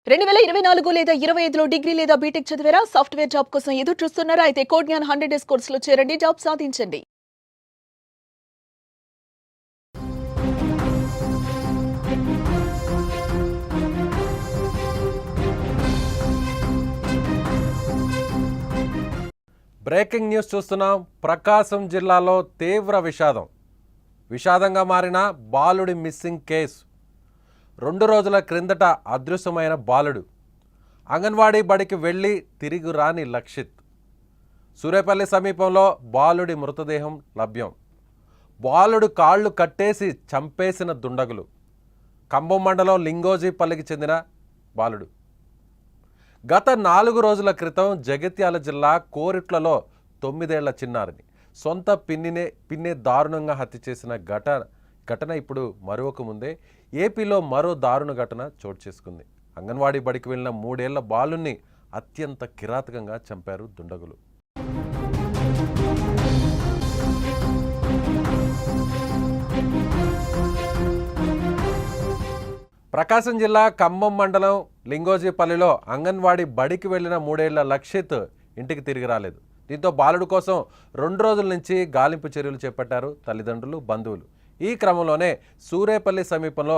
2024 లేదా 25లో డిగ్రీ లేదా బీటెక్ చదివారా? సాఫ్ట్‌వేర్ జాబ్ కోసం ఎదురు చూస్తున్నారా? అయితే కోడ్ జ్ఞాన్ 100 డేస్ కోర్సులో చేరండి, జాబ్ సాధించండి. బ్రేకింగ్ న్యూస్ చూస్తున్నాం. ప్రకాశం జిల్లాలో తీవ్ర విషాదంగా మారిన బాలుడి మిస్సింగ్ కేసు. 2 రోజుల క్రిందట అదృశ్యమైన బాలుడు. అంగన్వాడీ బడికి వెళ్ళి తిరిగి రాని లక్షిత్. సూరేపల్లి సమీపంలో బాలుడి మృతదేహం లభ్యం. బాలుడు కాళ్ళు కట్టేసి చంపేసిన దుండగులు. కంబం మండలం లింగోజీపల్లికి చెందిన బాలుడు. గత 4 రోజుల క్రితం జగిత్యాల జిల్లా కోరిట్లలో 9 ఏళ్ల చిన్నారిని సొంత పిన్నే దారుణంగా హత్య చేసిన ఘటన ఇప్పుడు మరొక ముందే ఏపీలో మరో దారుణ ఘటన చోటు చేసుకుంది. అంగన్వాడీ బడికి వెళ్ళిన 3 ఏళ్ల బాలుని అత్యంత కిరాతకంగా చంపారు దుండగులు. ప్రకాశం జిల్లా ఖమ్మం మండలం లింగోజీపల్లిలో అంగన్వాడీ బడికి వెళ్లిన 3 ఏళ్ల లక్షిత్ ఇంటికి తిరిగి రాలేదు. దీంతో బాలుడు కోసం 2 రోజుల నుంచి గాలింపు చర్యలు చేపట్టారు తల్లిదండ్రులు, బంధువులు. ఈ క్రమంలోనే సూరేపల్లి సమీపంలో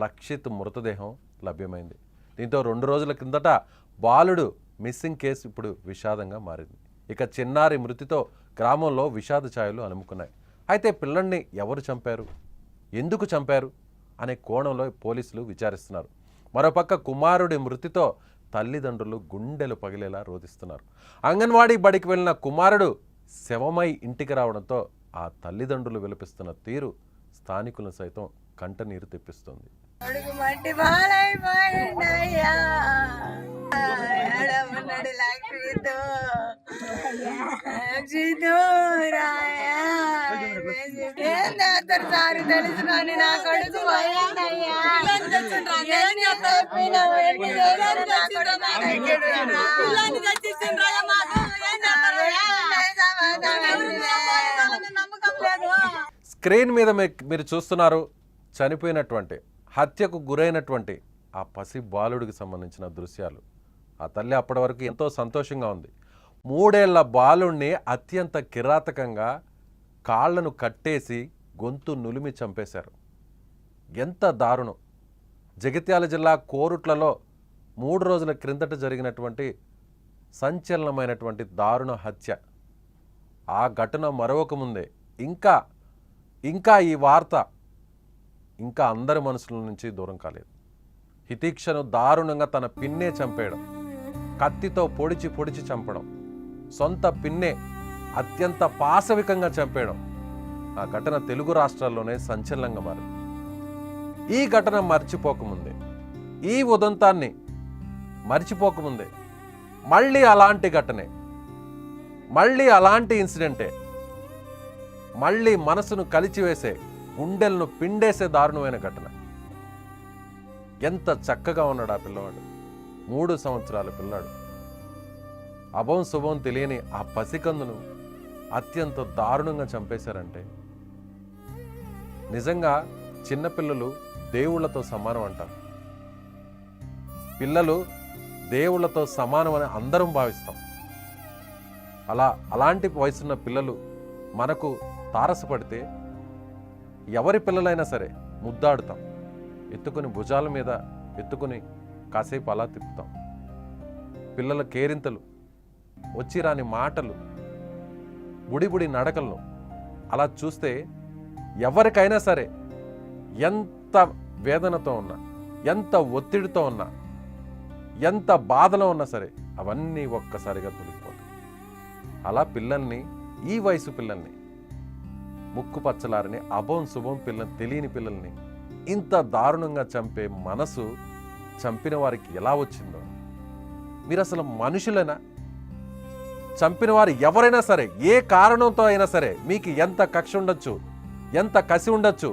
లక్షిత్ మృతదేహం లభ్యమైంది. దీంతో 2 రోజుల కిందట బాలుడు మిస్సింగ్ కేసు ఇప్పుడు విషాదంగా మారింది. ఇక చిన్నారి మృతితో గ్రామంలో విషాద ఛాయలు అలుముకున్నాయి. అయితే పిల్లల్ని ఎవరు చంపారు, ఎందుకు చంపారు అనే కోణంలో పోలీసులు విచారిస్తున్నారు. మరోపక్క కుమారుడి మృతితో తల్లిదండ్రులు గుండెలు పగిలేలా రోధిస్తున్నారు. అంగన్వాడీ బడికి వెళ్ళిన కుమారుడు శవమై ఇంటికి రావడంతో ఆ తల్లిదండ్రులు విలపిస్తున్న తీరు స్థానికులను సైతం కంటనీరు తెప్పిస్తుంది. తెలుసుకొని నా కొడుకు స్క్రీన్ మీద మీరు చూస్తున్నారు చనిపోయినటువంటి, హత్యకు గురైనటువంటి ఆ పసి బాలుడికి సంబంధించిన దృశ్యాలు. ఆ తల్లి అప్పటి వరకు ఎంతో సంతోషంగా ఉంది. 3 ఏళ్ల బాలుడిని అత్యంత కిరాతకంగా కాళ్లను కట్టేసి గొంతు నులిమి చంపేశారు. ఎంత దారుణం! జగిత్యాల జిల్లా కోరుట్లలో 3 రోజుల క్రిందట జరిగినటువంటి సంచలనమైనటువంటి దారుణ హత్య. ఆ ఘటన మరొక ముందే ఇంకా ఈ వార్త ఇంకా అందరి మనసుల నుంచి దూరం కాలేదు. హితీక్షను దారుణంగా తన పిన్నే చంపేయడం, కత్తితో పొడిచి చంపడం, సొంత పిన్నే అత్యంత పాశవికంగా చంపేయడం, ఆ ఘటన తెలుగు రాష్ట్రాల్లోనే సంచలనంగా మారింది. ఈ ఘటన మర్చిపోకముందే, ఈ ఉదంతాన్ని మర్చిపోకముందే మళ్ళీ అలాంటి ఘటనే, మళ్ళీ అలాంటి ఇన్సిడెంటే, మళ్ళీ మనసును కలిచివేసే, గుండెలను పిండేసే దారుణమైన ఘటన. ఎంత చక్కగా ఉన్నాడు ఆ పిల్లవాడు! 3 సంవత్సరాల పిల్లాడు. అభం శుభం తెలియని ఆ పసికందును అత్యంత దారుణంగా చంపేశారంటే నిజంగా చిన్నపిల్లలు దేవుళ్లతో సమానం అంటారు. పిల్లలు దేవుళ్లతో సమానం అని అందరం భావిస్తాం. అలాంటి వయసున్న పిల్లలు మనకు తారసపడితే ఎవరి పిల్లలైనా సరే ముద్దాడుతాం, ఎత్తుకుని భుజాల మీద ఎత్తుకుని కాసేపు అలా తిప్పుతాం. పిల్లల కేరింతలు, వచ్చి రాని మాటలు, బుడి నడకలను అలా చూస్తే ఎవరికైనా సరే ఎంత వేదనతో ఉన్నా, ఎంత ఒత్తిడితో ఉన్నా, ఎంత బాధలో ఉన్నా సరే అవన్నీ ఒక్కసారిగా తొలగిపోతాయి. అలా పిల్లల్ని, ఈ వయసు పిల్లల్ని, ముక్కు పచ్చలారని అభం శుభం తెలియని పిల్లల్ని ఇంత దారుణంగా చంపే మనసు చంపిన వారికి ఎలా వచ్చిందో. మీరు అసలు మనుషులైనా? చంపిన వారు ఎవరైనా సరే, ఏ కారణంతో అయినా సరే, మీకు ఎంత కక్ష ఉండొచ్చు, ఎంత కసి ఉండొచ్చు,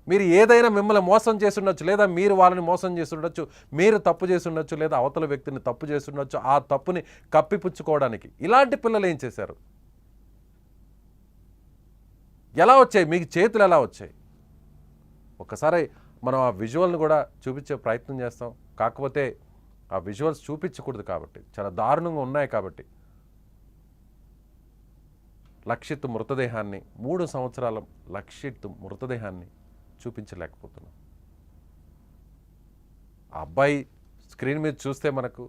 మీరు ఏదైనా మిమ్మల్ని మోసం చేసి ఉండొచ్చు, లేదా మీరు వాళ్ళని మోసం చేసి ఉండొచ్చు, మీరు తప్పు చేసి ఉండొచ్చు, లేదా అవతల వ్యక్తిని తప్పు చేసి ఉండొచ్చు. ఆ తప్పుని కప్పిపుచ్చుకోవడానికి ఇలాంటి పిల్లలు ఏం చేశారు? ఎలా వచ్చాయి మీకు చేతులు? ఎలా వచ్చాయి? ఒకసారి మనం ఆ విజువల్ని కూడా చూపించే ప్రయత్నం చేస్తాం. కాకపోతే ఆ విజువల్స్ చూపించకూడదు కాబట్టి, చాలా దారుణంగా ఉన్నాయి కాబట్టి లక్షిత్ మృతదేహాన్ని 3 సంవత్సరాల లక్షిత్ మృతదేహాన్ని చూపించలేకపోతున్నాం. ఆ అబ్బాయి స్క్రీన్ మీద చూస్తే మనకు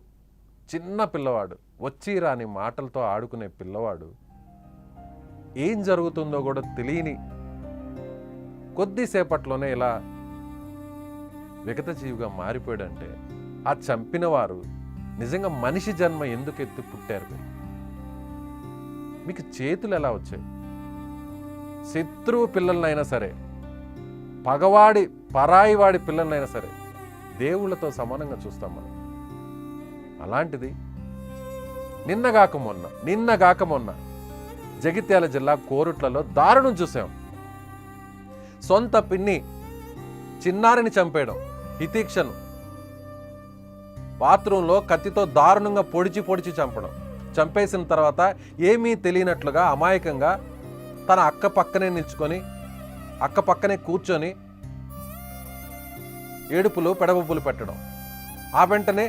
చిన్న పిల్లవాడు, వచ్చి రాని మాటలతో ఆడుకునే పిల్లవాడు, ఏం జరుగుతుందో కూడా తెలియని కొద్దిసేపట్లోనే ఇలా విగతజీవిగా మారిపోయాడంటే ఆ చంపిన వారు నిజంగా మనిషి జన్మ ఎందుకు ఎత్తి పుట్టారు? మీకు చేతులు ఎలా వచ్చాయి? శత్రువు పిల్లలనైనా సరే, పగవాడి పరాయి వాడి పిల్లలనైనా సరే దేవుళ్ళతో సమానంగా చూస్తాం మనం. అలాంటిది నిన్నగాక మొన్న జగిత్యాల జిల్లా కోరుట్లలో దారుణం చూసాం. సొంత పిన్ని చిన్నారిని చంపేయడం, హితీక్షను బాత్రూంలో కత్తితో దారుణంగా పొడిచి చంపడం, చంపేసిన తర్వాత ఏమీ తెలియనట్లుగా అమాయకంగా తన అక్క పక్కనే కూర్చొని ఏడుపులు పెడబొబ్బులు పెట్టడం, ఆ వెంటనే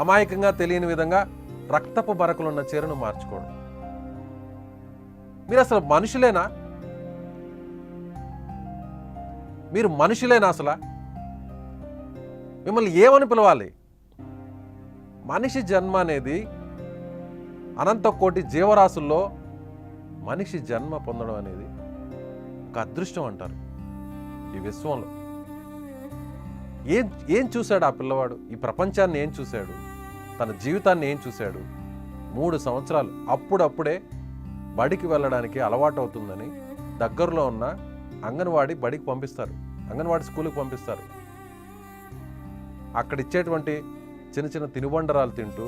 అమాయకంగా తెలియని విధంగా రక్తపు బరకలున్న చీరను మార్చుకోవడం. మీరు అసలు మనుషులేనా? మీరు మనుషులేనా? అసలు మిమ్మల్ని ఏమని పిలవాలి? మనిషి జన్మ అనేది అనంత కోటి జీవరాశుల్లో మనిషి జన్మ పొందడం అనేది ఒక అదృష్టం అంటారు ఈ విశ్వంలో. ఏం చూశాడు ఆ పిల్లవాడు? ఈ ప్రపంచాన్ని ఏం చూశాడు? తన జీవితాన్ని ఏం చూశాడు? 3 సంవత్సరాలు అప్పుడప్పుడే బడికి వెళ్ళడానికి అలవాటు అవుతుందని దగ్గరలో ఉన్న అంగన్వాడీ బడికి పంపిస్తారు, అంగన్వాడీ స్కూల్కి పంపిస్తారు. అక్కడ ఇచ్చేటువంటి చిన్న తినుబండరాలు తింటూ,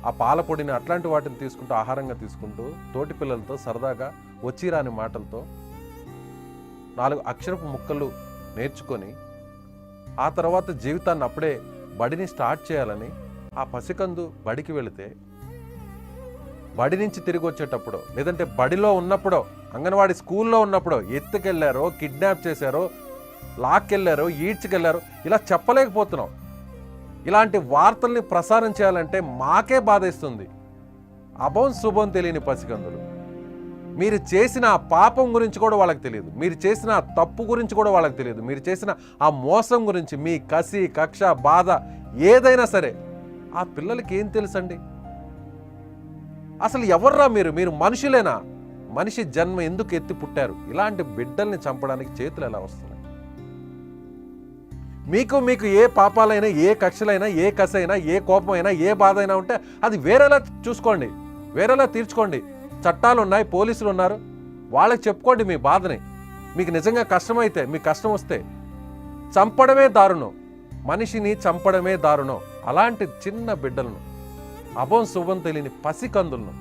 ఆ పాల పొడిని అట్లాంటి వాటిని తీసుకుంటూ, ఆహారంగా తీసుకుంటూ, తోటి పిల్లలతో సరదాగా వచ్చి రాని మాటలతో 4 అక్షరపు ముక్కలు నేర్చుకొని ఆ తర్వాత జీవితాన్ని అప్పుడే బడిని స్టార్ట్ చేయాలని ఆ పసికందు బడికి వెళితే, బడి నుంచి తిరిగి వచ్చేటప్పుడు, లేదంటే బడిలో ఉన్నప్పుడో, అంగన్వాడీ స్కూల్లో ఉన్నప్పుడో ఎత్తుకెళ్ళారో, కిడ్నాప్ చేశారో, లాక్కెళ్ళారో, ఈడ్చుకెళ్ళారో, ఇలా చెప్పలేకపోతున్నాం. ఇలాంటి వార్తల్ని ప్రసారం చేయాలంటే మాకే బాధేస్తుంది. అభం శుభం తెలియని పసికందులు. మీరు చేసిన ఆ పాపం గురించి కూడా వాళ్ళకి తెలియదు, మీరు చేసిన ఆ తప్పు గురించి కూడా వాళ్ళకి తెలియదు, మీరు చేసిన ఆ మోసం గురించి, మీ కసి, కక్ష, బాధ ఏదైనా సరే ఆ పిల్లలకి ఏం తెలుసండి? అసలు ఎవర్రా మీరు మనుషులేనా? మనిషి జన్మ ఎందుకు ఎత్తి పుట్టారు? ఇలాంటి బిడ్డల్ని చంపడానికి చేతులు ఎలా వస్తున్నాయి? మీకు ఏ పాపాలైనా, ఏ కక్షలైనా, ఏ కసైనా, ఏ కోపమైనా, ఏ బాధ అయినా ఉంటే అది వేరేలా చూసుకోండి, వేరేలా తీర్చుకోండి. చట్టాలు ఉన్నాయి, పోలీసులు ఉన్నారు, వాళ్ళకి చెప్పుకోండి మీ బాధని. మీకు నిజంగా కష్టమైతే, మీకు కష్టం వస్తే చంపడమే దారుణం, మనిషిని చంపడమే దారుణం. అలాంటి చిన్న బిడ్డలను, అభం శుభం తెలియని పసికందులను,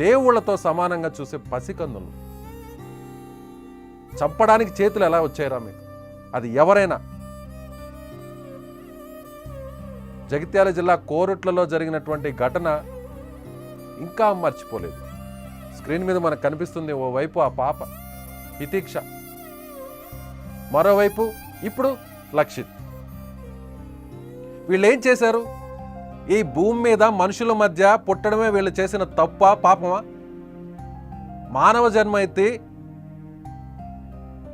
దేవుళ్లతో సమానంగా చూసే పసికందులను చంపడానికి చేతులు ఎలా వచ్చాయిరా మీకు? అది ఎవరైనా. జగిత్యాల జిల్లా కోరుట్లలో జరిగినటువంటి ఘటన ఇంకా మర్చిపోలేదు. స్క్రీన్ మీద మనకు కనిపిస్తుంది, ఓవైపు ఆ పాప హితీక్ష, మరోవైపు ఇప్పుడు లక్షిత్. వీళ్ళు ఏం చేశారు? ఈ భూమి మీద మనుషుల మధ్య పుట్టడమే వీళ్ళు చేసిన తప్ప, పాపమా? మానవ జన్మ ఎత్తి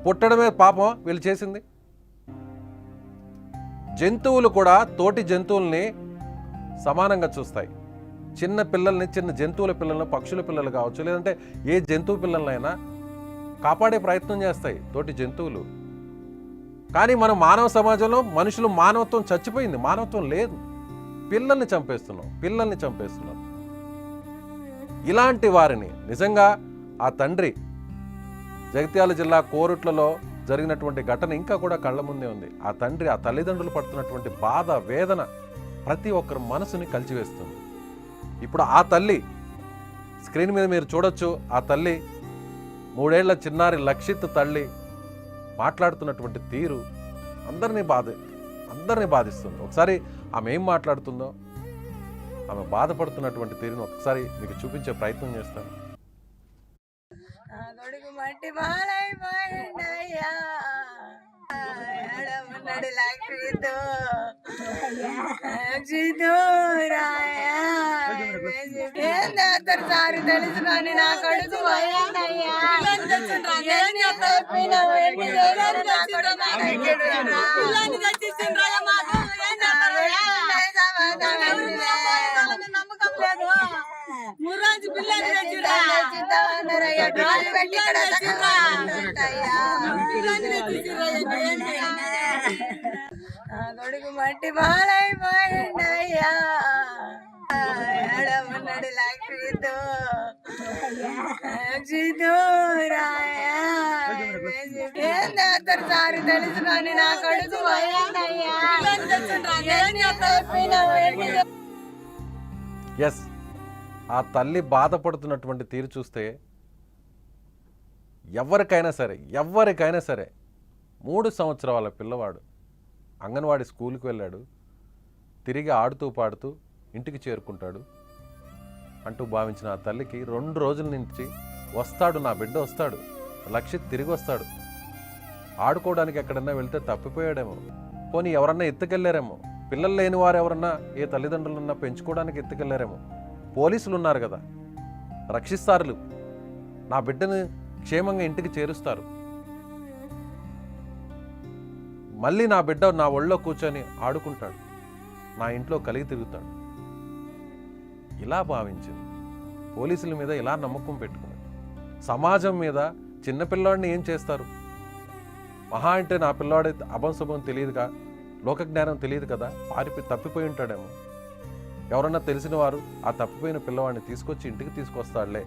పుట్టడమే పాపమా వీళ్ళు చేసింది? జంతువులు కూడా తోటి జంతువుల్ని సమానంగా చూస్తాయి. చిన్న పిల్లల్ని, చిన్న జంతువుల పిల్లలను, పక్షుల పిల్లలు కావచ్చు, లేదంటే ఏ జంతువు పిల్లలైనా కాపాడే ప్రయత్నం చేస్తాయి తోటి జంతువులు. కానీ మన మానవ సమాజంలో మనుషులు మానవత్వం చచ్చిపోయింది, మానవత్వం లేదు. పిల్లల్ని చంపేస్తున్నాం. ఇలాంటి వారిని నిజంగా ఆ తండ్రి, జగిత్యాల జిల్లా కోరుట్లలో జరిగినటువంటి ఘటన ఇంకా కూడా కళ్ళ ముందే ఉంది. ఆ తండ్రి, ఆ తల్లిదండ్రులు పడుతున్నటువంటి బాధ, వేదన ప్రతి ఒక్కరి మనసుని కలిచివేస్తుంది. ఇప్పుడు ఆ తల్లి, స్క్రీన్ మీద మీరు చూడొచ్చు, ఆ తల్లి 3 ఏళ్ల చిన్నారి లక్షిత్ తల్లి మాట్లాడుతున్నటువంటి తీరు అందరినీ బాధిస్తుంది. ఒకసారి ఆమె ఏం మాట్లాడుతుందో, ఆమె బాధపడుతున్నటువంటి తీరును ఒకసారి మీకు చూపించే ప్రయత్నం చేస్తాను. నా కొడుకు మట్టి పాలైపోయిండయ్యా, ఉన్నాడు లక్ష్మితో ఏందారు సారి తెలుసుకొని నా కొడుకు పోయిందయ్యా. ఏం చెప్పినావు? ఎన్ని చేశారు నా కొడుకు? నమ్మకం లేదు. మురాజు పిల్లలు తెచ్చిద్దామన్నారయ్యా. డ్రాలు పెట్టి ఇక్కడ ఉంటాయ్యా. నా కొడుకు మట్టి బాలైపోయిండయ్యా. ఉన్నాడు లక్ష్మితో ఏందారు సారి తెలుసుకొని నా కొడుకు పోయిందయ్యా. ఏం చెప్పినావు? ఎస్, ఆ తల్లి బాధపడుతున్నటువంటి తీరు చూస్తే ఎవరికైనా సరే 3 సంవత్సరాల పిల్లవాడు అంగన్వాడీ స్కూల్కి వెళ్ళాడు, తిరిగి ఆడుతూ పాడుతూ ఇంటికి చేరుకుంటాడు అంటూ భావించిన ఆ తల్లికి 2 రోజుల నుంచి వస్తాడు, నా బిడ్డ వస్తాడు, లక్షిత్ తిరిగి వస్తాడు, ఆడుకోవడానికి ఎక్కడన్నా వెళ్తే తప్పిపోయాడేమో, పోనీ ఎవరన్నా ఎత్తుకెళ్ళారేమో, పిల్లలు లేని వారు ఎవరన్నా ఏ తల్లిదండ్రులన్నా పెంచుకోవడానికి ఎత్తుకెళ్ళారేమో, పోలీసులు ఉన్నారు కదా, రక్షిస్తారు, నా బిడ్డను క్షేమంగా ఇంటికి చేరుస్తారు, మళ్ళీ నా బిడ్డ నా ఒళ్ళో కూర్చొని ఆడుకుంటాడు, నా ఇంట్లో కలిగి తిరుగుతాడు. ఇలా భావించింది, పోలీసుల మీద ఇలా నమ్మకం పెట్టుకుని, సమాజం మీద చిన్నపిల్లాడిని ఏం చేస్తారు, మహా అంటే నా పిల్లాడి అభంశుభం తెలియదుగా, లోకజ్ఞానం తెలియదు కదా, తప్పిపోయి ఉంటాడేమో, ఎవరన్నా తెలిసిన వారు ఆ తప్పిపోయిన పిల్లవాడిని తీసుకొచ్చి ఇంటికి తీసుకొస్తాడులే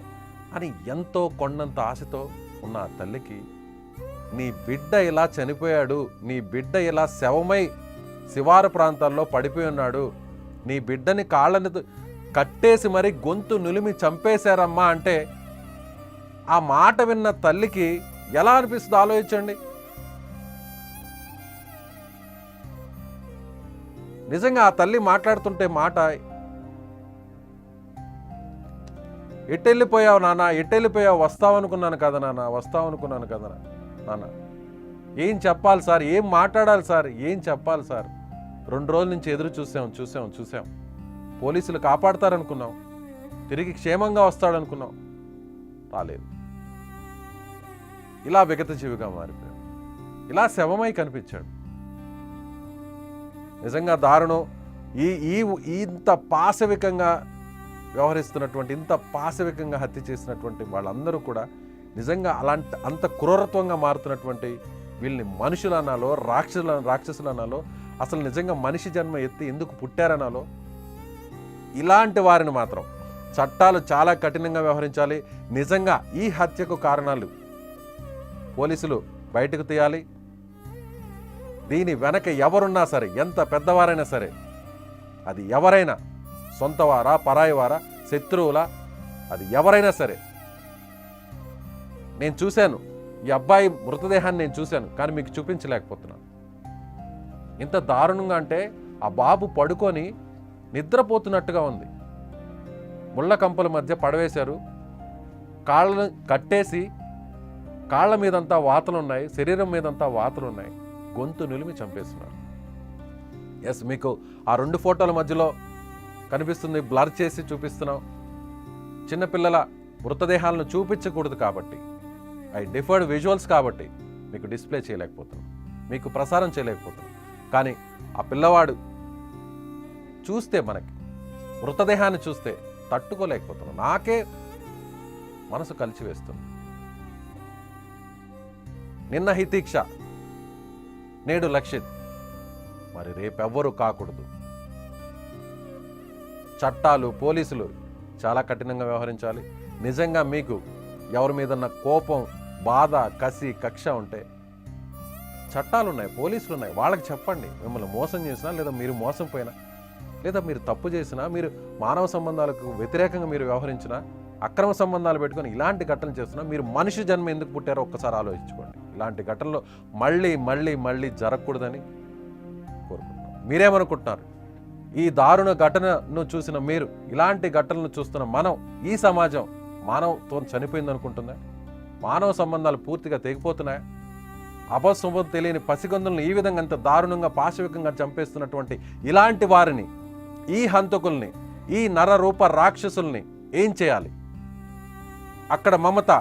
అని ఎంతో కొండంత ఆశతో ఉన్న ఆ తల్లికి, నీ బిడ్డ ఇలా చనిపోయాడు, నీ బిడ్డ ఇలా శవమై శివారు ప్రాంతాల్లో పడిపోయి ఉన్నాడు, నీ బిడ్డని కాళ్ళని కట్టేసి మరీ గొంతు నులిమి చంపేశారమ్మా అంటే ఆ మాట విన్న తల్లికి ఎలా అనిపిస్తుందో ఆలోచించండి. నిజంగా ఆ తల్లి మాట్లాడుతుంటే మాట, ఎట్టెళ్ళిపోయావు నాన్న, ఎట్టెళ్ళిపోయావు, వస్తావనుకున్నాను కదా నాన్న, ఏం చెప్పాలి సార్, ఏం మాట్లాడాలి సార్, ఏం చెప్పాలి సార్, 2 రోజుల నుంచి ఎదురు చూసాం, పోలీసులు కాపాడతారనుకున్నాం, తిరిగి క్షేమంగా వస్తాడనుకున్నాం, రాలేదు, ఇలా విగతజీవిగా మారిపోయాడు, ఇలా శవమై కనిపించాడు. నిజంగా దారుణం. ఇంత పాశవికంగా వ్యవహరిస్తున్నటువంటి, ఇంత పాశవికంగా హత్య చేసినటువంటి వాళ్ళందరూ కూడా నిజంగా అంత క్రూరత్వంగా మారుతున్నటువంటి వీళ్ళని మనుషులు అనాలో, రాక్షసులు అనాలో, అసలు నిజంగా మనిషి జన్మ ఎత్తి ఎందుకు పుట్టారనాలో, ఇలాంటి వారిని మాత్రం చట్టాలు చాలా కఠినంగా వ్యవహరించాలి. నిజంగా ఈ హత్యకు కారణాలు పోలీసులు బయటకు తీయాలి. దీని వెనక ఎవరున్నా సరే, ఎంత పెద్దవారైనా సరే, అది ఎవరైనా, సొంతవారా, పరాయివారా, శత్రువులా, అది ఎవరైనా సరే. నేను చూశాను, ఈ అబ్బాయి మృతదేహాన్ని నేను చూశాను, కానీ మీకు చూపించలేకపోతున్నాను. ఇంత దారుణంగా అంటే ఆ బాబు పడుకొని నిద్రపోతున్నట్టుగా ఉంది, ముళ్ళ కంపల మధ్య పడవేశారు, కాళ్ళను కట్టేసి కాళ్ళ మీదంతా వాతలున్నాయి, శరీరం మీదంతా వాతలున్నాయి, గొంతు నిలిమి చంపేస్తున్నారు. ఎస్, మీకు ఆ 2 ఫోటోల మధ్యలో కనిపిస్తుంది, బ్లర్ చేసి చూపిస్తున్నాం. చిన్నపిల్లల మృతదేహాలను చూపించకూడదు కాబట్టి, ఐ డిఫర్డ్ విజువల్స్ కాబట్టి మీకు డిస్ప్లే చేయలేకపోతున్నాం, మీకు ప్రసారం చేయలేకపోతున్నాం. కానీ ఆ పిల్లవాడు చూస్తే, మనకి మృతదేహాన్ని చూస్తే తట్టుకోలేకపోతున్నాం, నాకే మనసు కలిచివేస్తుంది. నిన్న హితీక్ష, నేడు లక్షిత్, మరి రేపెవ్వరూ కాకూడదు. చట్టాలు, పోలీసులు చాలా కఠినంగా వ్యవహరించాలి. నిజంగా మీకు ఎవరి మీదన్న కోపం, బాధ, కసి, కక్ష ఉంటే చట్టాలు ఉన్నాయి, పోలీసులు ఉన్నాయి, వాళ్ళకి చెప్పండి. మిమ్మల్ని మోసం చేసినా, లేదా మీరు మోసం పోయినా, లేదా మీరు తప్పు చేసినా, మీరు మానవ సంబంధాలకు వ్యతిరేకంగా మీరు వ్యవహరించినా, అక్రమ సంబంధాలు పెట్టుకొని ఇలాంటి ఘటనలు చేస్తున్నా, మీరు మనిషి జన్మ ఎందుకు పుట్టారో ఒక్కసారి ఆలోచించుకోండి. ఇలాంటి ఘటనలు మళ్ళీ మళ్ళీ మళ్ళీ జరగకూడదని కోరుకుంటున్నాం. మీరేమనుకుంటున్నారు? ఈ దారుణ ఘటనను చూసిన మీరు, ఇలాంటి ఘటనలు చూస్తున్న మనం, ఈ సమాజం మానవత్వం చనిపోయింది అనుకుంటుందా? మానవ సంబంధాలు పూర్తిగా తెగిపోతున్నాయా? అపశుభం తెలియని పసిగొందులను ఈ విధంగా అంత దారుణంగా పాశవికంగా చంపేస్తున్నటువంటి ఇలాంటి వారిని, ఈ హంతకుల్ని, ఈ నరరూప రాక్షసుల్ని ఏం చేయాలి? అక్కడ మమత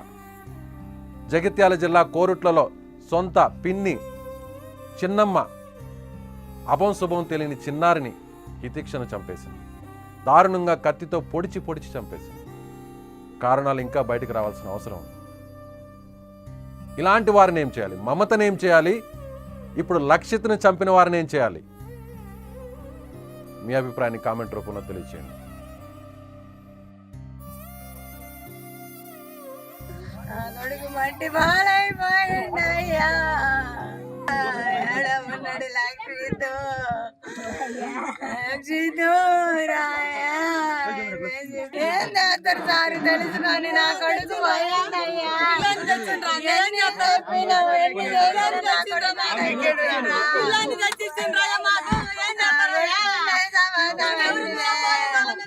జగిత్యాల జిల్లా కోరుట్లలో సొంత పిన్ని చిన్నమ్మ అపశుభం తెలియని చిన్నారిని హితిక్షను చంపేసింది. దారుణంగా కత్తితో పొడిచి పొడిచి చంపేసింది. కారణాలు ఇంకా బయటికి రావాల్సిన అవసరం ఉంది. ఇలాంటి వారిని ఏం చేయాలి? మమతను ఏం చేయాలి? ఇప్పుడు లక్షిత్ను చంపిన వారిని ఏం చేయాలి? మీ అభిప్రాయాన్ని కామెంట్ రూపంలో తెలియచేయండి. నా కొడుకు మట్టి బాలైపోయిందయ్యా. ఉన్నాడు లక్ష్మితో ఏం చేస్తారు సార్ తెలుసుకొని నా కొడుకు పోయాడయ్యా. ఏం చెప్పినావు? ఎన్ని చేశారు నా కొడుకు?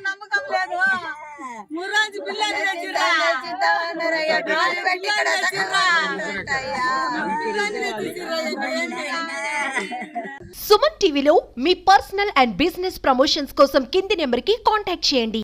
నమ్మకం లేదు. ముర్రాజు పిల్లలు సుమన్ టీవీలో మీ పర్సనల్ అండ్ బిజినెస్ ప్రమోషన్స్ కోసం కింది నెంబర్కి కాంటాక్ట్ చేయండి.